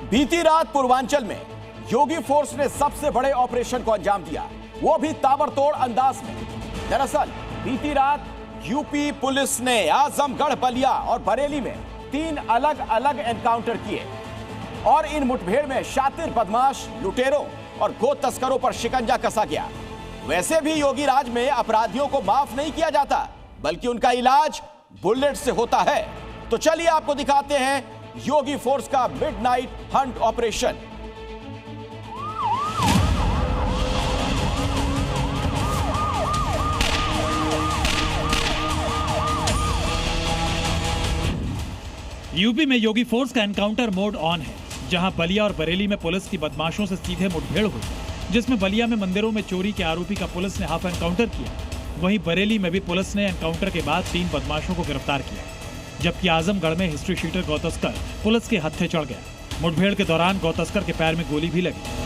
बीती रात पूर्वांचल में योगी फोर्स ने सबसे बड़े ऑपरेशन को अंजाम दिया, वो भी ताबड़तोड़ अंदाज में। दरअसल बीती रात यूपी पुलिस ने आजमगढ़, बलिया और बरेली में 3 अलग अलग एनकाउंटर किए और इन मुठभेड़ में शातिर बदमाश, लुटेरों और गो तस्करों पर शिकंजा कसा गया। वैसे भी योगी राज में अपराधियों को माफ नहीं किया जाता, बल्कि उनका इलाज बुलेट से होता है। तो चलिए आपको दिखाते हैं योगी फोर्स का मिडनाइट हंट ऑपरेशन। यूपी में योगी फोर्स का एनकाउंटर मोड ऑन है, जहां बलिया और बरेली में पुलिस की बदमाशों से सीधे मुठभेड़ हुई, जिसमें बलिया में मंदिरों में चोरी के आरोपी का पुलिस ने हाफ एनकाउंटर किया। वहीं बरेली में भी पुलिस ने एनकाउंटर के बाद 3 बदमाशों को गिरफ्तार किया, जबकि आजमगढ़ में हिस्ट्री शीटर गौ तस्कर पुलिस के हत्थे चढ़ गया। मुठभेड़ के दौरान गौ तस्कर के पैर में गोली भी लगी।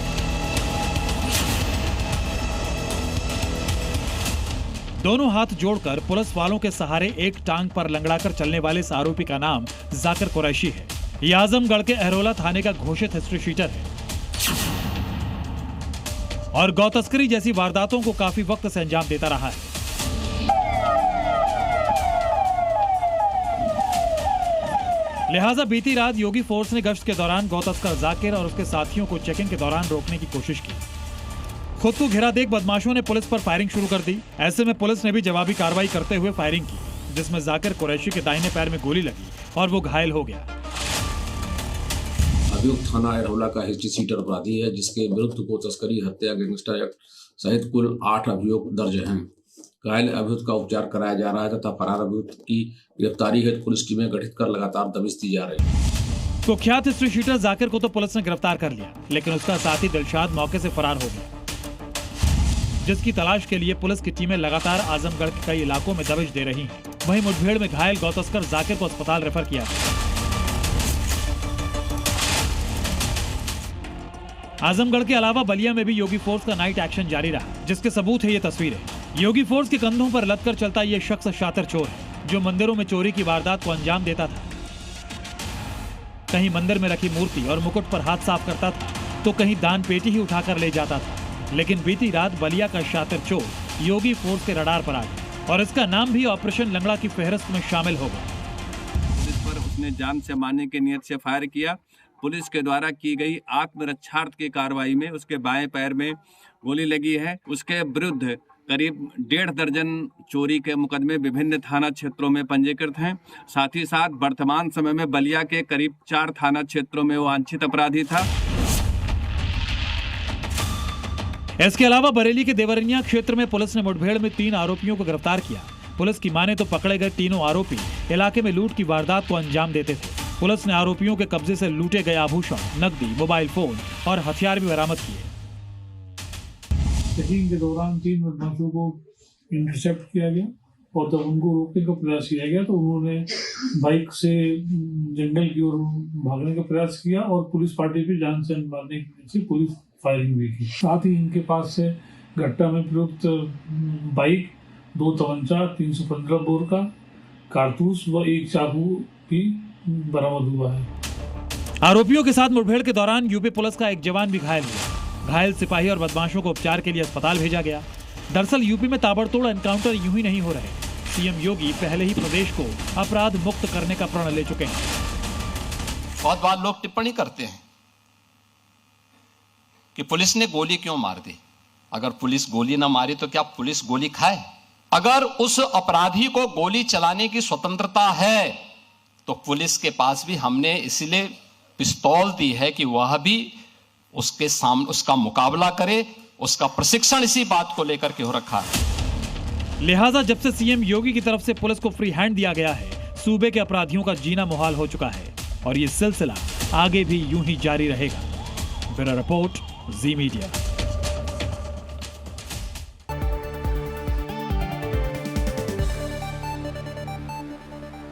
दोनों हाथ जोड़कर पुलिस वालों के सहारे एक टांग पर लंगड़ाकर चलने वाले इस आरोपी का नाम जाकिर कुरैशी है। ये आजमगढ़ के अहरोला थाने का घोषित हिस्ट्री शीटर है और गौ तस्करी जैसी वारदातों को काफी वक्त से अंजाम देता रहा है। लिहाजा बीती रात योगी फोर्स ने गश्त के दौरान गौ तस्कर जाकिर और उसके साथियों को चेकिंग के दौरान रोकने की कोशिश की। खुद को घिरा देख बदमाशों ने पुलिस पर फायरिंग शुरू कर दी। ऐसे में पुलिस ने भी जवाबी कार्रवाई करते हुए फायरिंग की, जिसमें जाकिर कुरैशी के दाहिने पैर में गोली लगी और वो घायल हो गया। अभियुक्त थाना अहरोला का हिस्ट्री शीटर अपराधी है, जिसके विरुद्ध गो तस्करी, हत्या, गैंगस्टर एक्ट सहित कुल 8 अभियोग दर्ज हैं। घायल अभियुक्त का उपचार कराया जा रहा है तथा फरार अभियुक्त की गिरफ्तारी हेतु पुलिस टीमें गठित कर लगातार दबिश दी जा रही है। कुख्यात हिस्ट्री शीटर जाकिर को तो पुलिस ने गिरफ्तार कर लिया, लेकिन उसका साथी दिलशाद मौके से फरार हो गया, जिसकी तलाश के लिए पुलिस की टीमें लगातार आजमगढ़ के कई इलाकों में दबिश दे रही हैं। वहीं मुठभेड़ में घायल गौ तस्कर जाकिर को अस्पताल रेफर किया गया। आजमगढ़ के अलावा बलिया में भी योगी फोर्स का नाइट एक्शन जारी रहा, जिसके सबूत है ये तस्वीरें। योगी फोर्स के कंधों पर लदकर चलता ये शख्स शातिर चोर है, जो मंदिरों में चोरी की वारदात को अंजाम देता था। कहीं मंदिर में रखी मूर्ति और मुकुट पर हाथ साफ करता था, तो कहीं दान पेटी ही उठाकर ले जाता था। लेकिन बीती रात बलिया का शातिर चोर योगी फोर्स के रडार पर आ गया और इसका नाम भी ऑपरेशन लंगड़ा की फहरिस्त में शामिल हो गया। पुलिस पर उसने जान से मारने की नियत से फायर किया। पुलिस के द्वारा की गई आत्मरक्षार्थ की कार्रवाई में उसके बाएं पैर में गोली लगी है। उसके विरुद्ध करीब 1.5 दर्जन चोरी के मुकदमे विभिन्न थाना क्षेत्रों में पंजीकृत हैं। साथ ही साथ वर्तमान समय में बलिया के करीब 4 थाना क्षेत्रों में वो वांछित अपराधी था। इसके अलावा बरेली के देवरिया क्षेत्र में पुलिस ने मुठभेड़ में 3 आरोपियों को गिरफ्तार किया। पुलिस की माने तो पकड़े गए तीनों आरोपी इलाके में लूट की वारदात को अंजाम देते थे। पुलिस ने आरोपियों के कब्जे से लूटे गए आभूषण, नकदी, मोबाइल फोन और हथियार भी बरामद किए। चेकिंग के दौरान 3 बदमाशों को इंटरसेप्ट किया गया और जब उनको रोकने का प्रयास किया गया तो उन्होंने बाइक से जंगल की ओर भागने का प्रयास किया और पुलिस पार्टी पे जान से मारने की वजह से पुलिस फायरिंग भी की। साथ ही इनके पास से घटना में प्रयुक्त बाइक, 2 तमंचा, 315 बोर का कारतूस व 1 चाकू भी बरामद हुआ है। आरोपियों के साथ मुठभेड़ के दौरान यूपी पुलिस का एक जवान भी घायल हुआ। घायल सिपाही और बदमाशों को उपचार के लिए अस्पताल भेजा गया। दरअसल यूपी में ताबड़तोड़ एनकाउंटर यूं ही नहीं हो रहे। सीएम योगी पहले ही प्रदेश को अपराध मुक्त करने का प्रण ले चुके हैं। बहुत बार लोग टिप्पणी करते हैं कि पुलिस ने गोली क्यों मार दी। अगर पुलिस गोली ना मारी तो क्या पुलिस गोली खाए? अगर उस अपराधी को गोली चलाने की स्वतंत्रता है तो पुलिस के पास भी हमने इसलिए पिस्तौल दी है कि वह भी उसके सामने उसका मुकाबला करे। उसका प्रशिक्षण इसी बात को लेकर के हो रखा है। लिहाजा जब से सीएम योगी की तरफ से पुलिस को फ्री हैंड दिया गया है, सूबे के अपराधियों का जीना मुहाल हो चुका है और ये सिलसिला आगे भी यूं ही जारी रहेगा। ब्यूरो रिपोर्ट, जी मीडिया।